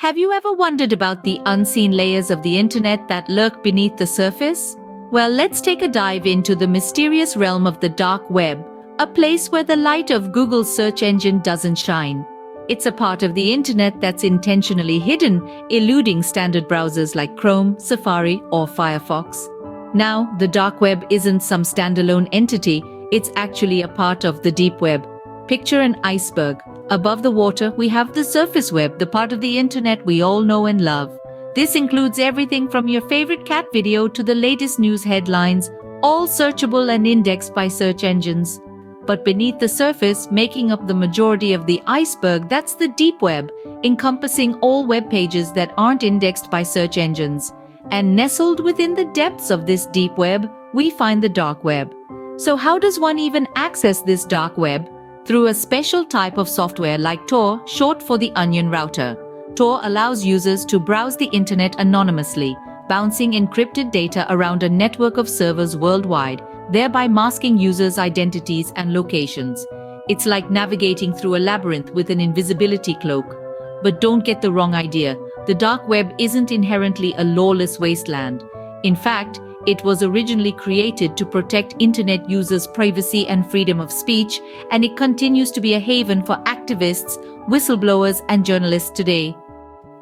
Have you ever wondered about the unseen layers of the internet that lurk beneath the surface? Well, let's take a dive into the mysterious realm of the dark web, a place where the light of Google's search engine doesn't shine. It's a part of the internet that's intentionally hidden, eluding standard browsers like Chrome, Safari, or Firefox. Now, the dark web isn't some standalone entity, it's actually a part of the deep web. Picture an iceberg. Above the water, we have the surface web, the part of the internet we all know and love. This includes everything from your favorite cat video to the latest news headlines, all searchable and indexed by search engines. But beneath the surface, making up the majority of the iceberg, that's the deep web, encompassing all web pages that aren't indexed by search engines. And nestled within the depths of this deep web, we find the dark web. So how does one even access this dark web? Through a special type of software like Tor, short for the Onion Router. Tor allows users to browse the internet anonymously, bouncing encrypted data around a network of servers worldwide, thereby masking users' identities and locations. It's like navigating through a labyrinth with an invisibility cloak. But don't get the wrong idea. The dark web isn't inherently a lawless wasteland. In fact, it was originally created to protect internet users' privacy and freedom of speech, and it continues to be a haven for activists, whistleblowers, and journalists today.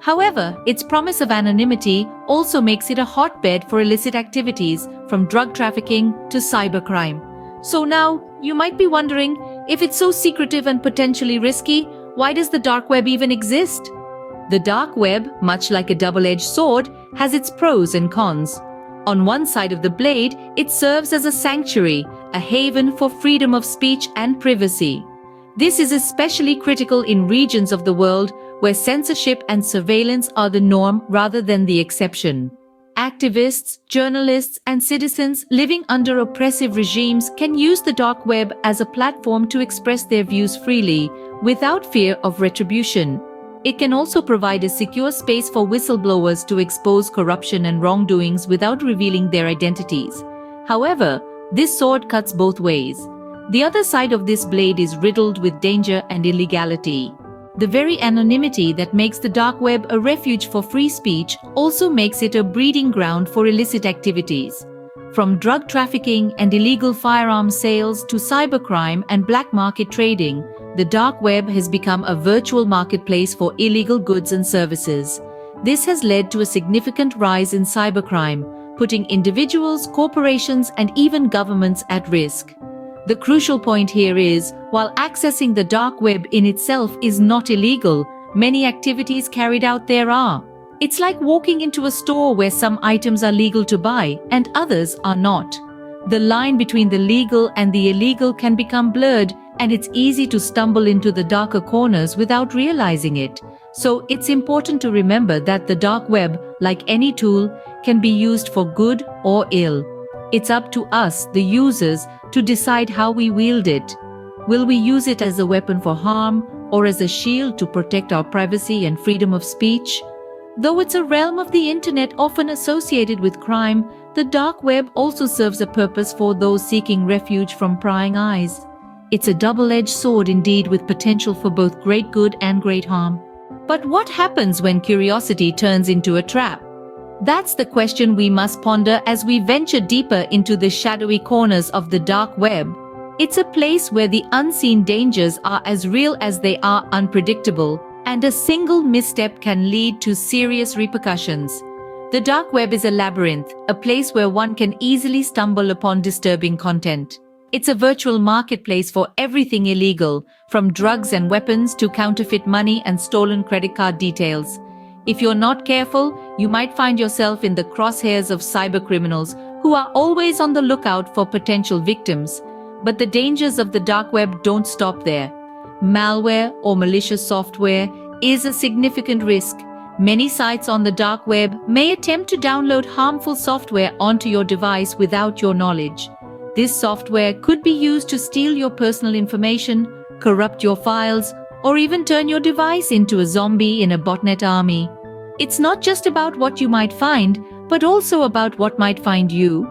However, its promise of anonymity also makes it a hotbed for illicit activities, from drug trafficking to cybercrime. So now, you might be wondering, if it's so secretive and potentially risky, why does the dark web even exist? The dark web, much like a double-edged sword, has its pros and cons. On one side of the blade, it serves as a sanctuary, a haven for freedom of speech and privacy. This is especially critical in regions of the world where censorship and surveillance are the norm rather than the exception. Activists, journalists, and citizens living under oppressive regimes can use the dark web as a platform to express their views freely, without fear of retribution. It can also provide a secure space for whistleblowers to expose corruption and wrongdoings without revealing their identities. However, this sword cuts both ways. The other side of this blade is riddled with danger and illegality. The very anonymity that makes the dark web a refuge for free speech also makes it a breeding ground for illicit activities. From drug trafficking and illegal firearms sales to cybercrime and black market trading, the dark web has become a virtual marketplace for illegal goods and services. This has led to a significant rise in cybercrime, putting individuals, corporations, and even governments at risk. The crucial point here is, while accessing the dark web in itself is not illegal, many activities carried out there are. It's like walking into a store where some items are legal to buy and others are not. The line between the legal and the illegal can become blurred, and it's easy to stumble into the darker corners without realizing it. So it's important to remember that the dark web, like any tool, can be used for good or ill. It's up to us, the users, to decide how we wield it. Will we use it as a weapon for harm or as a shield to protect our privacy and freedom of speech? Though it's a realm of the internet often associated with crime, the dark web also serves a purpose for those seeking refuge from prying eyes. It's a double-edged sword indeed, with potential for both great good and great harm. But what happens when curiosity turns into a trap? That's the question we must ponder as we venture deeper into the shadowy corners of the dark web. It's a place where the unseen dangers are as real as they are unpredictable, and a single misstep can lead to serious repercussions. The dark web is a labyrinth, a place where one can easily stumble upon disturbing content. It's a virtual marketplace for everything illegal, from drugs and weapons to counterfeit money and stolen credit card details. If you're not careful, you might find yourself in the crosshairs of cybercriminals who are always on the lookout for potential victims. But the dangers of the dark web don't stop there. Malware or malicious software is a significant risk. Many sites on the dark web may attempt to download harmful software onto your device without your knowledge. This software could be used to steal your personal information, corrupt your files, or even turn your device into a zombie in a botnet army. It's not just about what you might find, but also about what might find you.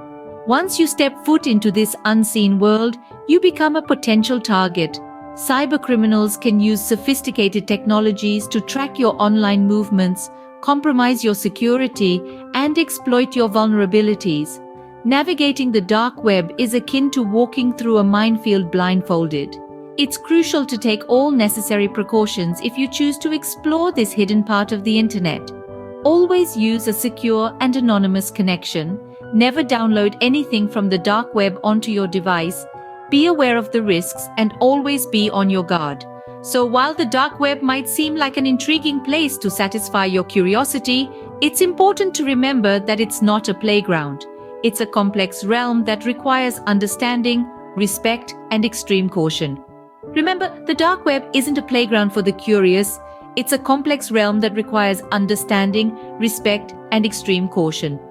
Once you step foot into this unseen world, you become a potential target. Cybercriminals can use sophisticated technologies to track your online movements, compromise your security, and exploit your vulnerabilities. Navigating the dark web is akin to walking through a minefield blindfolded. It's crucial to take all necessary precautions if you choose to explore this hidden part of the internet. Always use a secure and anonymous connection. Never download anything from the dark web onto your device. Be aware of the risks and always be on your guard. So while the dark web might seem like an intriguing place to satisfy your curiosity, it's important to remember that it's not a playground. It's a complex realm that requires understanding, respect, and extreme caution. Remember, the dark web isn't a playground for the curious. It's a complex realm that requires understanding, respect, and extreme caution.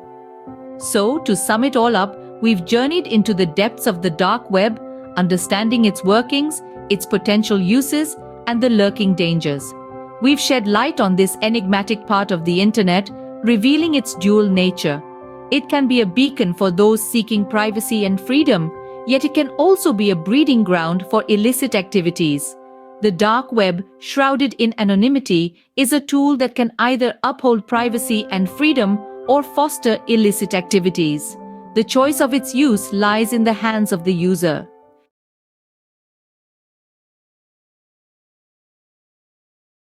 So, to sum it all up, we've journeyed into the depths of the dark web, understanding its workings, its potential uses, and the lurking dangers. We've shed light on this enigmatic part of the internet, revealing its dual nature. It can be a beacon for those seeking privacy and freedom, yet it can also be a breeding ground for illicit activities. The dark web, shrouded in anonymity, is a tool that can either uphold privacy and freedom or foster illicit activities. The choice of its use lies in the hands of the user.